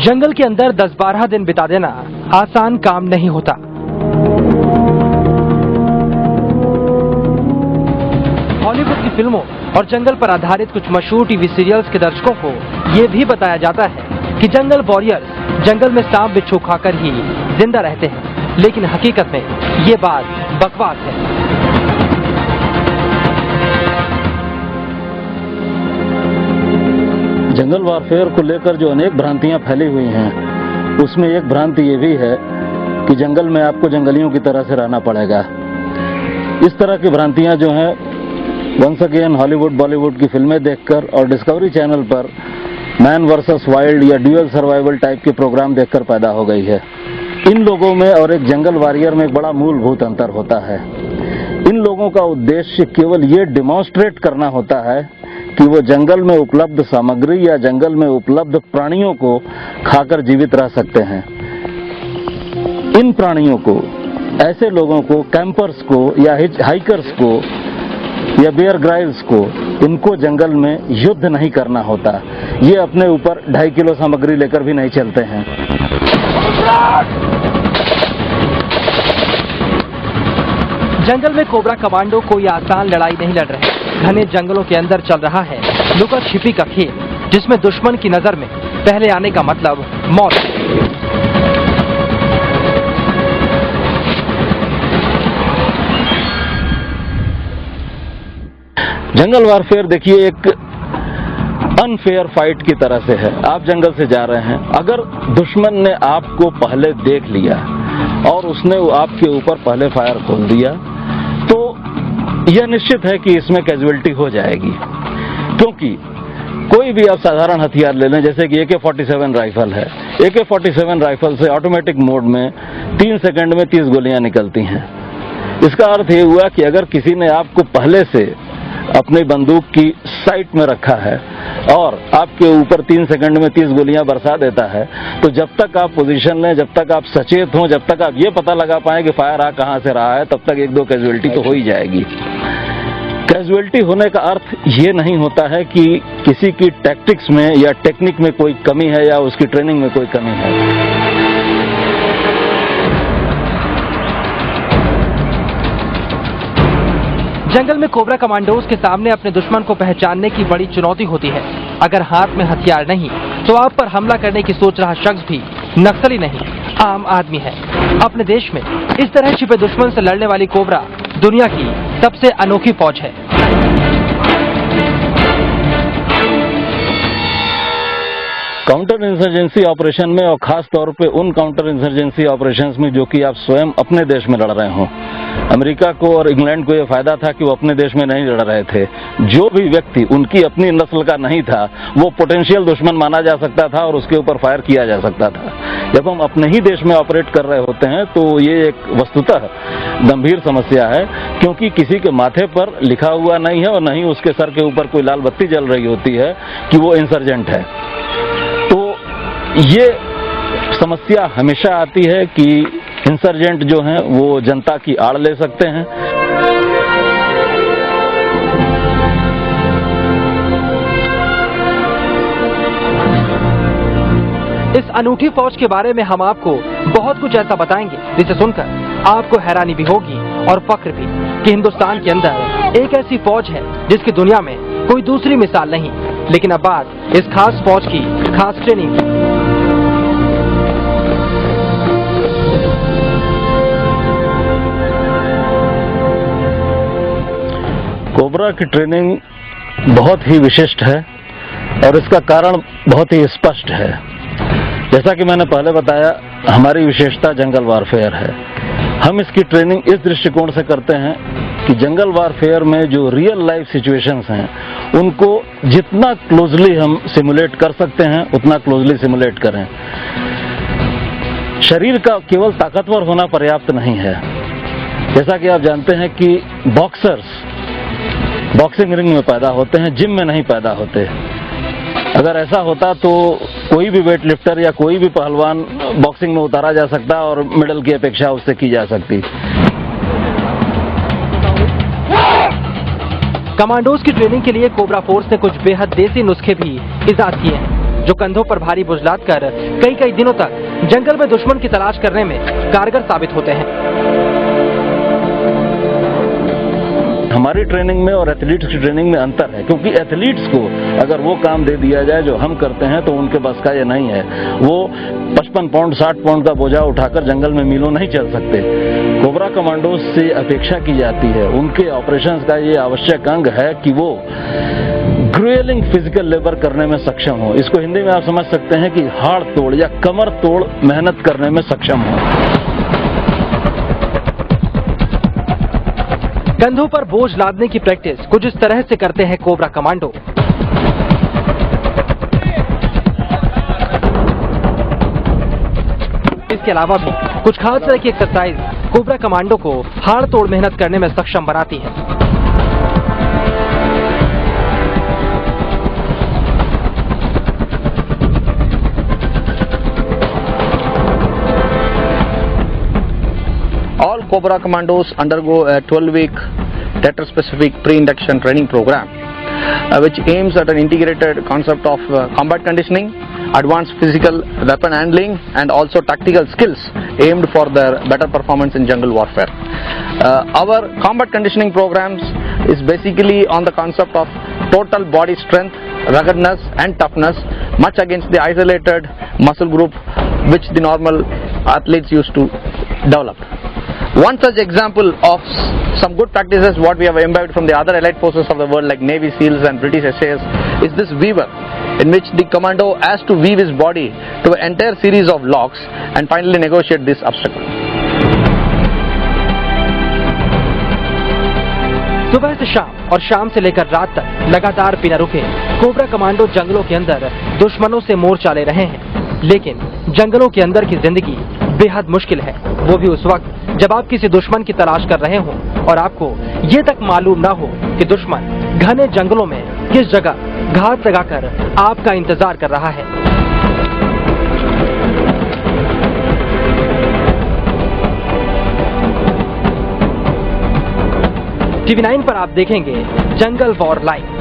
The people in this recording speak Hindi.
जंगल के अंदर 10-12 दिन बिता देना आसान काम नहीं होता। हॉलीवुड की फिल्मों और जंगल पर आधारित कुछ मशहूर टीवी सीरियल्स के दर्शकों को ये भी बताया जाता है कि जंगल वॉरियर्स जंगल में सांप बिच्छू खाकर ही जिंदा रहते हैं, लेकिन हकीकत में ये बात बकवास है। जंगल वारफेयर को लेकर जो अनेक भ्रांतियां फैली हुई हैं, उसमें एक भ्रांति ये भी है कि जंगल में आपको जंगलियों की तरह से रहना पड़ेगा। इस तरह की भ्रांतियां जो हैं वंस अगेन हॉलीवुड बॉलीवुड की फिल्में देखकर और डिस्कवरी चैनल पर मैन वर्सेस वाइल्ड या ड्यूअल सर्वाइवल टाइप के प्रोग्राम देखकर पैदा हो गई है। इन लोगों में और एक जंगल वॉरियर में एक बड़ा मूलभूत अंतर होता है। इन लोगों का उद्देश्य केवल ये डिमॉन्स्ट्रेट करना होता है कि वो जंगल में उपलब्ध सामग्री या जंगल में उपलब्ध प्राणियों को खाकर जीवित रह सकते हैं। इन प्राणियों को, ऐसे लोगों को, कैंपर्स को या हाइकर्स को या बेयर ग्राइल्स को, इनको जंगल में युद्ध नहीं करना होता। ये अपने ऊपर 2.5 किलो सामग्री लेकर भी नहीं चलते हैं। जंगल में कोबरा कमांडो कोई आसान लड़ाई नहीं लड़ रहे। घने जंगलों के अंदर चल रहा है लुका छिपी का खेल, जिसमें दुश्मन की नजर में पहले आने का मतलब मौत है। जंगल वारफेयर देखिए एक अनफेयर फाइट की तरह से है। आप जंगल से जा रहे हैं, अगर दुश्मन ने आपको पहले देख लिया और उसने आपके ऊपर पहले फायर खोल दिया तो यह निश्चित है कि इसमें कैजुअलिटी हो जाएगी। क्योंकि कोई भी आप साधारण हथियार ले लें, जैसे कि AK-47 राइफल है। AK-47 राइफल से ऑटोमेटिक मोड में 3 सेकंड में 30 गोलियां निकलती हैं। इसका अर्थ ये हुआ कि अगर किसी ने आपको पहले से अपनी बंदूक की साइट में रखा है और आपके ऊपर 3 सेकंड में 30 गोलियां बरसा देता है, तो जब तक आप पोजीशन लें, जब तक आप सचेत हों, जब तक आप ये पता लगा पाएं कि फायर आ कहां से रहा है, तब तक 1-2 कैजुअलिटी तो हो ही जाएगी। कैजुअलिटी होने का अर्थ ये नहीं होता है कि किसी की टैक्टिक्स में या टेक्निक में कोई कमी है या उसकी ट्रेनिंग में कोई कमी है। जंगल में कोबरा कमांडोज के सामने अपने दुश्मन को पहचानने की बड़ी चुनौती होती है। अगर हाथ में हथियार नहीं तो आप पर हमला करने की सोच रहा शख्स भी नक्सली नहीं, आम आदमी है। अपने देश में इस तरह छिपे दुश्मन से लड़ने वाली कोबरा दुनिया की सबसे अनोखी फौज है। काउंटर इंसर्जेंसी ऑपरेशन में और खास तौर पे उन काउंटर इंसर्जेंसी ऑपरेशंस में जो कि आप स्वयं अपने देश में लड़ रहे हों। अमेरिका को और इंग्लैंड को यह फायदा था कि वो अपने देश में नहीं लड़ रहे थे। जो भी व्यक्ति उनकी अपनी नस्ल का नहीं था वो पोटेंशियल दुश्मन माना जा सकता था और उसके ऊपर फायर किया जा सकता था। जब हम अपने ही देश में ऑपरेट कर रहे होते हैं तो ये एक वस्तुतः गंभीर समस्या है, क्योंकि किसी के माथे पर लिखा हुआ नहीं है और नहीं उसके सर के ऊपर कोई लाल बत्ती जल रही होती है कि वो इंसर्जेंट है। तो ये समस्या हमेशा आती है कि इंसर्जेंट जो हैं वो जनता की आड़ ले सकते हैं। इस अनूठी फौज के बारे में हम आपको बहुत कुछ ऐसा बताएंगे जिसे सुनकर आपको हैरानी भी होगी और फख्र भी कि हिंदुस्तान के अंदर एक ऐसी फौज है जिसकी दुनिया में कोई दूसरी मिसाल नहीं। लेकिन अब बात इस खास फौज की खास ट्रेनिंग की। कोबरा की ट्रेनिंग बहुत ही विशिष्ट है और इसका कारण बहुत ही स्पष्ट है। जैसा कि मैंने पहले बताया, हमारी विशेषता जंगल वारफेयर है। हम इसकी ट्रेनिंग इस दृष्टिकोण से करते हैं कि जंगल वारफेयर में जो रियल लाइफ सिचुएशंस हैं उनको जितना क्लोजली हम सिमुलेट कर सकते हैं उतना क्लोजली सिमुलेट करें। शरीर का केवल ताकतवर होना पर्याप्त नहीं है। जैसा कि आप जानते हैं कि बॉक्सर्स बॉक्सिंग रिंग में पैदा होते हैं, जिम में नहीं पैदा होते। अगर ऐसा होता तो कोई भी वेट लिफ्टर या कोई भी पहलवान बॉक्सिंग में उतारा जा सकता और मेडल की अपेक्षा उससे की जा सकती। कमांडोज की ट्रेनिंग के लिए कोबरा फोर्स ने कुछ बेहद देसी नुस्खे भी इजाद किए हैं। जो कंधों पर भारी बोझ लाद कर कई दिनों तक जंगल में दुश्मन की तलाश करने में कारगर साबित होते हैं। हमारी ट्रेनिंग में और एथलीट्स की ट्रेनिंग में अंतर है, क्योंकि एथलीट्स को अगर वो काम दे दिया जाए जो हम करते हैं तो उनके बस का ये नहीं है। वो 55 पाउंड 60 पाउंड का बोझा उठाकर जंगल में मीलों नहीं चल सकते। कोबरा कमांडोज से अपेक्षा की जाती है, उनके ऑपरेशंस का ये आवश्यक अंग है कि वो ग्रुएलिंग फिजिकल लेबर करने में सक्षम हो। इसको हिंदी में आप समझ सकते हैं कि हाड़ तोड़ या कमर तोड़ मेहनत करने में सक्षम हो। कंधों पर बोझ लादने की प्रैक्टिस कुछ इस तरह से करते हैं कोबरा कमांडो। इसके अलावा भी कुछ खास तरह की एक्सरसाइज कोबरा कमांडो को हाड़ तोड़ मेहनत करने में सक्षम बनाती है। All Cobra Commandos undergo a 12-week theater-specific pre-induction training program, which aims at an integrated concept of combat conditioning, advanced physical weapon handling, and also tactical skills aimed for their better performance in jungle warfare. Our combat conditioning programs is basically on the concept of total body strength, ruggedness, and toughness, much against the isolated muscle group which the normal athletes used to develop. One such example of some good practices what we have imbibed from the other allied forces of the world like Navy SEALs and British SAS is this weaver, in which the commando has to weave his body to an entire series of locks and finally negotiate this obstacle. सुबह से शाम और शाम से लेकर रात तक लगातार बिना रुके कोबरा कमांडो जंगलों के अंदर दुश्मनों से मोर्चा ले रहे हैं। लेकिन जंगलों के अंदर की जिंदगी बेहद मुश्किल है, वो भी उस वक्त जब आप किसी दुश्मन की तलाश कर रहे हों और आपको ये तक मालूम ना हो कि दुश्मन घने जंगलों में किस जगह घात लगाकर आपका इंतजार कर रहा है। TV9 पर आप देखेंगे जंगल वॉर लाइव।